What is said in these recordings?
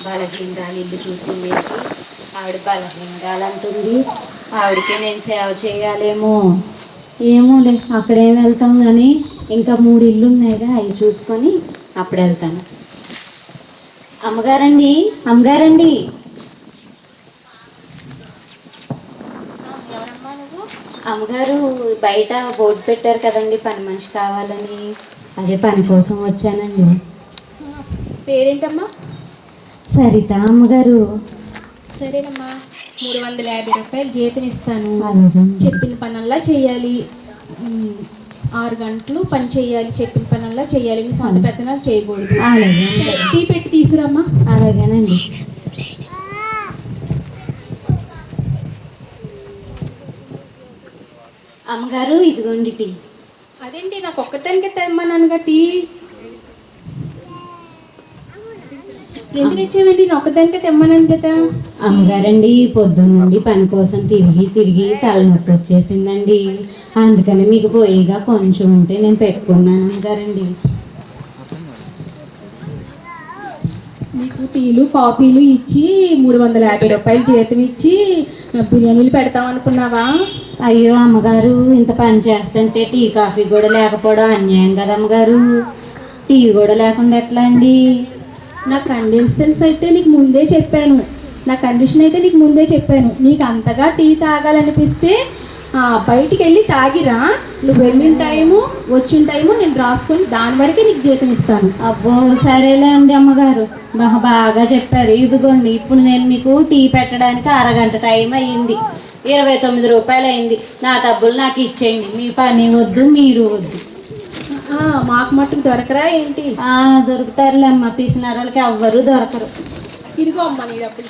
బలహీనరాలు ఇల్లు చూసింది ఆవిడ బలహీనరాలు అంటుంది. ఆవిడకే నేను సేవ చేయాలేమో. ఏమోలే, అక్కడేం వెళ్తాం కానీ ఇంకా 3 ఇల్లు ఉన్నాయిగా, అవి చూసుకొని అప్పుడు వెళ్తాను. అమ్మగారండి, అమ్మగారండి. అమ్మగారు బయట బోర్డు పెట్టారు కదండి, పని మనిషి కావాలని. అదే పని కోసం వచ్చానండి. పేరేంటమ్మా? సరిత అమ్మగారు. సరేనమ్మా, 350 రూపాయలు జీతం ఇస్తాను. చెప్పిన పనల్లా చేయాలి. 6 గంటలు పని చేయాలి. చెప్పిన పనల్లా చేయాలి. మీ సొంత పెత్తనాలు చేయకూడదు. అలాగే. టీ పెట్టి తీసుకురమ్మా. అలాగేనండి. అమ్మగారు ఇదిగోండి టీ. అదేంటి, నాకు ఒక్కదానికి తెమ్మన్నానుగా టీ. ఎందుకు ఇచ్చేవండి? నేను ఒక్కదానికే తెమ్మన్నాను కదా. అమ్మగారండి, పొద్దున్న నుండి పని కోసం తిరిగి తిరిగి తలనొప్పి వచ్చేసిందండి. అందుకని మీకు పోయిగా కొంచెం ఉంటే నేను పెట్టుకున్నాను అమ్మగారండి. మీకు టీలు కాఫీలు ఇచ్చి 350 రూపాయలు జీతం ఇచ్చి బిర్యానీలు పెడతాం అనుకున్నావా? అయ్యో అమ్మగారు, ఇంత పని చేస్తుంటే టీ కాఫీ కూడా లేకపోవడం అన్యాయం కదా అమ్మగారు. టీ కూడా లేకుండా ఎట్లా అండి? నా కండిషన్స్ అయితే నీకు ముందే చెప్పాను. నా కండిషన్ అయితే నీకు ముందే చెప్పాను. నీకు అంతగా టీ తాగాలనిపిస్తే బయటికి వెళ్ళి తాగిరా. నువ్వు వెళ్ళిన టైము వచ్చిన టైము నేను రాసుకొని దాని వరకే నీకు జీతం ఇస్తాను. అబ్బో సరేలే అండి అమ్మగారు, బాగా చెప్పారు. ఇదిగోండి, ఇప్పుడు నేను మీకు టీ పెట్టడానికి అరగంట టైం అయ్యింది. 29 రూపాయలు అయింది. నా డబ్బులు నాకు ఇచ్చేయండి. మీ పని వద్దు, మీరు వద్దు. మాకు మట్టుకు దొరకరా ఏంటి? దొరుకుతారులే అమ్మ, పిసినారు వాళ్ళకి ఎవ్వరు దొరకరు. ఇదిగో అమ్మ నీ డబ్బులు.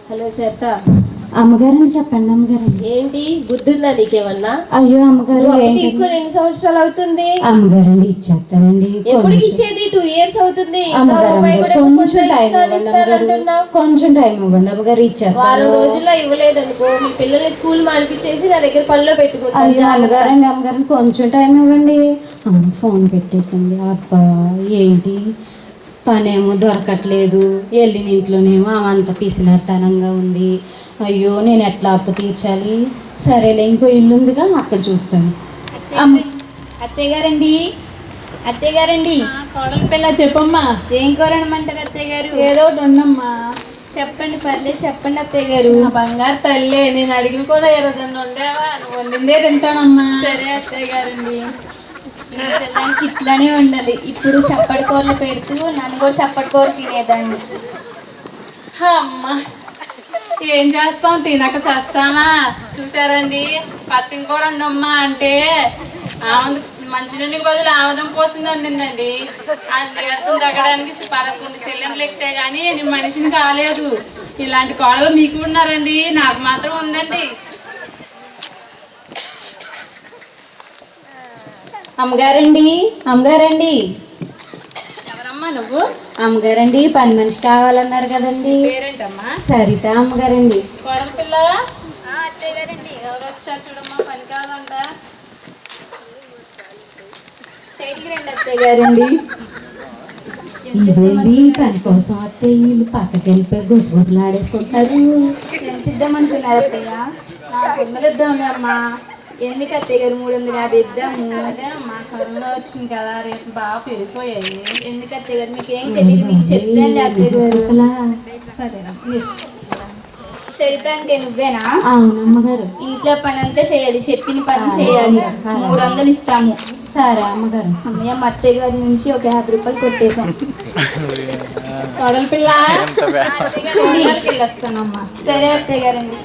హలో సీత అమ్మగారు, చెప్పండి అమ్మగారు. ఏంటి బుద్ధి ఉందా నీకేమన్నా? అయ్యో అమ్మగారు, తీసుకొని ఎన్ని సంవత్సరాలు అవుతుంది? అమ్మగారండి ఇచ్చేస్తానండి. ఎప్పటికి ఇచ్చేది? 2 years అవుతుంది. కొంచెం టైం ఇవ్వండి అమ్మగారు, ఇచ్చేస్తాను. వారం రోజుల్లో ఇవ్వలేదనుకో మీ పిల్లల్ని స్కూల్ మానిపించేసి నా దగ్గర పనిలో పెట్టుకుంటాను. అయ్యో అమ్మగారండి కొంచెం టైం ఇవ్వండి. అమ్మ ఫోన్ పెట్టేసింది. అబ్బా ఏంటి పనేమో దొరకట్లేదు, వెళ్ళిన ఇంట్లోనేమో అంత పిసినతనంగా ఉంది. అయ్యో నేను ఎట్లా అప్పు తీర్చాలి? సరేలే, ఇంకో ఇల్లు ఉందిగా, అక్కడ చూస్తాను. అత్తయ్య గారండి, అత్తయ్య గారండి. కోడల పిల్ల చెప్పమ్మా. ఏం కూరనమంటారు అత్తయ్య గారు? ఏదో ఒకటి ఉండమ్మా. చెప్పండి, పర్లేదు చెప్పండి అత్తయ్య గారు. నా బంగారు తల్లి, నేను అడిగిన కూడా ఏ రోజు ఉండేవా? నువ్వు వండిందే తింటానమ్మా. సరే అత్తయ్య గారండి, ఇంకెళ్ళడానికి ఇట్లానే ఉండాలి. ఇప్పుడు చప్పటి కూరలు పెడుతూ నన్ను కూడా చప్పటి కూర తినేదాన్ని. అమ్మా ఏం చేస్తాం, తినక చేస్తామా? చూసారండి, పత్తిన కూర వండమ్మా అంటే మంచినీళ్ళకి బదులు ఆముదం పోసింది వండిందండి. అది నీరసం తగ్గడానికి 11 సిలిండర్లు ఎక్కితే కానీ నేను మనిషిని కాలేదు. ఇలాంటి కోడలు మీకు ఉన్నారండి, నాకు మాత్రం ఉందండి. అమ్మగారండి, అమ్మగారండి. ఎవరమ్మా నువ్వు? అమ్మగారండి, పని మనిషి కావాలన్నారు కదండి. పేరేంటమ్మా? సరిత అమ్మగారండి. కోడల పిల్ల. అత్తయ్య గారండి. ఎవరు వచ్చారు చూడమ్మా, పని కావాలంట. సైడ్కి రండి అత్తయ్య గారండి. ఇదేంటి పని కోసం వస్తే వీళ్ళు పక్కకి వెళ్ళిపోయి గుసగుసలు ఆడేసుకుంటారు. ఎంత ఇద్దామనుకున్నారు అత్తయ్య? ఇద్దామే అమ్మా. ఎందుకు అత్తయ్య గారు? 350 ఇద్దాము. అదే అమ్మా, కరోనా వచ్చింది కదా, రేపు బాగా పెరిగిపోయాయి. ఎందుకు అత్తయ్య గారు? మీకు ఏం తెలియదు, మీకు చెప్తాను అత్తయ్య గారు. సరేనా? సరిత అంటే నువ్వేనా? అవునమ్మగారు. ఇంట్లో పని అంతా చేయాలి, చెప్పిన పని చేయాలి. 300 ఇస్తాము. సరే అమ్మగారు. అమ్మయ్య, మా అత్తయ్య గారి నుంచి ఒక 50 రూపాయలు కొట్టేశాం. కోడల పిల్ల వస్తానమ్మా. సరే అత్తయ్య గారండి.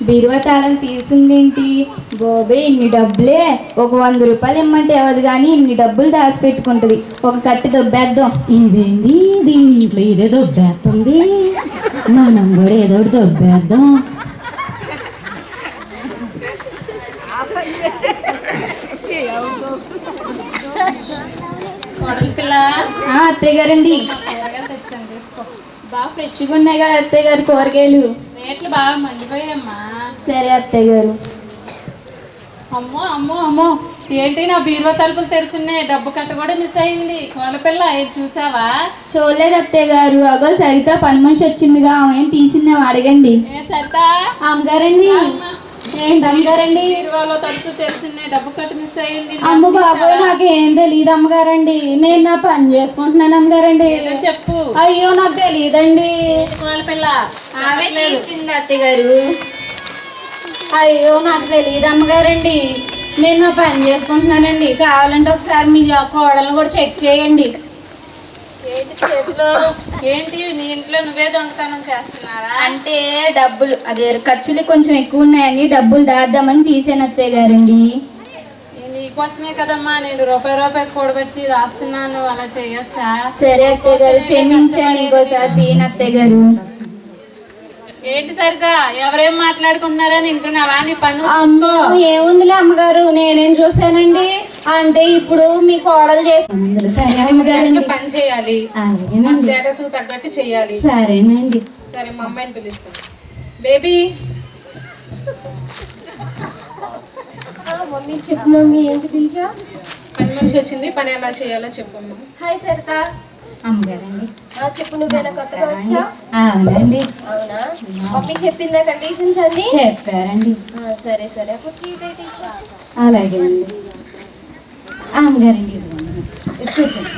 బీరువా తాళం తీసిందేంటి బాబే? ఇన్ని డబ్బులే. ఒక 100 రూపాయలు ఇమ్మంటే ఎవరు కానీ ఇన్ని డబ్బులు దాచిపెట్టుకుంటుంది. ఒక కట్టి దొబ్బేద్దాం. ఇదేంది, దీని ఇంట్లో ఇదే దొబ్బేస్తుంది. మనం కూడా ఏదో ఒకటి దొబ్బేద్దాం. కోడల పిల్ల. అత్తయ్య గారండి. తెచ్చాను తీసుకో. బాగా ఫ్రెష్గా ఉన్నాయి కదా అత్తయ్య గారు కూరగాయలు. రేట్లు బాగా మండిపోయామ్మా. సరే అత్తయ్య గారు. అమ్మో అమ్మో అమ్మో, ఏంటి నా బీరువా తలుపులు తెరిచున్నాయి, డబ్బు కట్ట కూడా మిస్ అయింది. కోళ్ళపిల్ల ఇది చూసావా? చూడలేదు అత్తయ్య గారు. అగో సరిత పని మనిషి వచ్చిందిగా, ఆమె ఏం తీసిందేమో అడగండి. ఏ సరితా, అమ్మగారండి. ఏంటి అమ్మగారండి? బీరువాలో తలుపులు తెరిచున్నాయి, డబ్బు కట్ట మిస్ అయింది. అమ్మ బాబోయ్, నాకేం తెలియదు అమ్మగారండి. నేను నా పని చేసుకుంటున్నాను అమ్మగారండి. ఏదో చెప్పు. అయ్యో నాకు తెలియదండి. కోళ్ళపిల్ల ఆమె తీసింది అత్తయ్య గారు. అయ్యో నాకు తెలియదు అమ్మగారండి. నేను నా పని చేసుకుంటున్నానండి. కావాలంటే ఒకసారి మీ కోడలను కూడా చెక్ చేయండి. ఏంటి చేతిలో? ఏంటి నీ ఇంట్లో నువ్వే దొంగతనం చేస్తున్నారా? అంటే డబ్బులు అదే ఖర్చులు కొంచెం ఎక్కువ ఉన్నాయని డబ్బులు దాద్దామని తీసాను అత్తయ్య గారండి. నీకోసమే కదమ్మా నేను రూపాయి కూడబెట్టి దాస్తున్నాను. అలా చేయొచ్చా? సరే అత్తయ్య గారు, క్షమించండి. ఇంకోసారి తీయను అత్తయ్య గారు. ఏంటి సరిగా ఎవరేం మాట్లాడుకుంటున్నారని వింటున్నావా? నీ పన్ను అమ్మో ఏముందిలే అమ్మగారు, నేనేం చూసానండి. అంటే ఇప్పుడు మీ కోడలు చేసి సరే అమ్మగారండి. పని చేయాలి, అలాగేనండి. స్టేటస్ తగ్గట్టు చేయాలి. సరేనండి. సరే మా అమ్మాయిని పిలుస్తాను. బేబీ మమ్మీ చెప్పు మమ్మీ, ఏంటి పిలిచా? పని మనిషి వచ్చింది, పని ఎలా చేయాలో చెప్పమ్మా. హాయ్ సరిత. అమ్మగారండి. చెప్పు, నువ్వేనా కొత్తగా వచ్చా? అవునండి. అవునా? మమ్మీ చెప్పిందా కండిషన్స్ అన్ని? చెప్పారండి. సరే సరే, అప్పుడు సీట్ అయితే తీసుకొచ్చు. అలాగేనండి. అమ్మగారండి ఇదిగోండి. ఇది కూర్చోండి.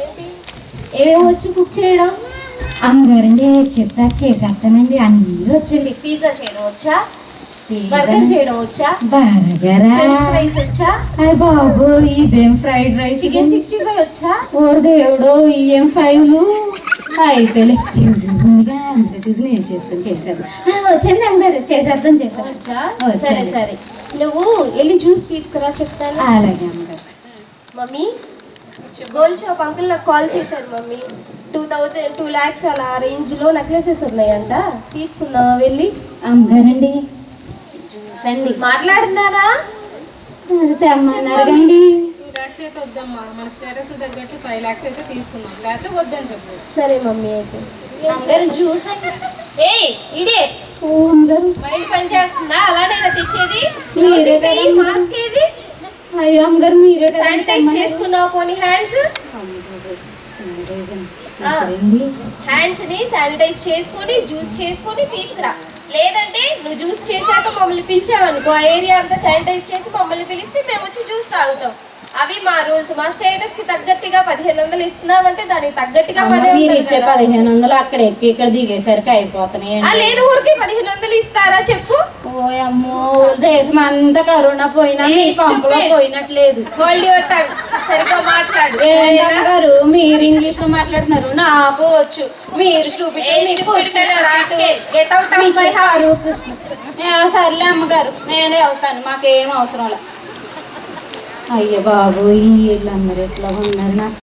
ఏంటి ఏమేమి వచ్చు కుక్ చేయడం? అమ్మగారండి చెప్తా చేసేస్తానండి. అన్నీ వచ్చండి. పిజ్జా చేయడం వచ్చా? బర్గర్ చేయడం వచ్చా? బర్గరా? ఫ్రెంచ్ ఫ్రైస్ వచ్చా? అయ్య బాబు, ఇదేం ఫ్రైడ్ రైస్? చికెన్ 65 వచ్చా? ఓర్ దేవుడు, ఇదేం ఫైవ్లు? అయితే అంత చూసి నేను చేసుకొని చేసేద్దాం. వచ్చండి అమ్మగారు, చేసేద్దాం వచ్చా? వచ్చండి. సరే సరే, నువ్వు వెళ్ళి జ్యూస్ తీసుకురా చెప్తాను. అలాగే అమ్మగారు. మమ్మీ, గోల్డ్ షాప్ అంకుల్ నాకు కాల్ చేశారు మమ్మీ. 2 lakhs అలా రేంజ్లో నెక్లెసెస్ ఉన్నాయంట, తీసుకుందామా వెళ్ళి? అమ్మగారండి చూసండి. మాట్లాడుతున్నారా? తెమ్మన్నారు కండి. 2 lakhs అయితే వద్దమ్మా, మన స్టేటస్ తగ్గట్టు 5 lakhs అయితే తీసుకుందాం, లేకపోతే వద్దని చెప్పు. సరే మమ్మీ అయితే. అమ్మగారు జ్యూస్ ఏయ్ ఇడే, ఓ అమ్మగారు. మైండ్ పని చేస్తుందా? అలానేనా తెచ్చేది? మీరే చెయ్యి, కదమ్మా. మాస్క్ ఏది? అయ్యో అమ్మగారు మీరే కదండి శానిటైజ్ తెమ్మన్నారు. చేసుకున్నావు పోనీ హ్యాండ్స్? హ్యాండ్స్ ని శానిటైజ్ చేసుకొని జ్యూస్ చేసుకొని తీసుకురా. లేదంటే నువ్వు జ్యూస్ చేశాక మమ్మల్ని పిలిచావనుకో, ఆ ఏరియా అంతా శానిటైజ్ చేసి మమ్మల్ని పిలిస్తే మేము వచ్చి జ్యూస్ తాగుతాం. అవి మా రూల్స్. మా స్టేటస్ కి తగ్గట్టుగా 1500 ఇస్తున్నామంటే దానికి తగ్గట్టుగా అమ్మ, పని మీరు ఉంటుంది ఇచ్చే కదా. 1500 అక్కడ ఎక్కి ఇక్కడ దిగేసరికి అయిపోతున్నాయి. లేదు, ఊరికి 1500 ఇస్తారా చెప్పు? ఓ అమ్మో, దేశం అంతా కరోనా పోయినా మీ పంపలో పోయినట్లేదు. హోల్డ్ యువర్ టంగ్, సరిగ్గా మాట్లాడు. గారు మీరు ఇంగ్లీష్ లో మాట్లాడుతున్నారు, నాకు వచ్చు. మీరు సర్లే అమ్మగారు, నేనే వెళ్తాను, మాకేం అవసరం లేదు. అయ్యో బాబు, ఈ వీళ్ళందరూ ఎట్లా ఉన్నారు నాకు.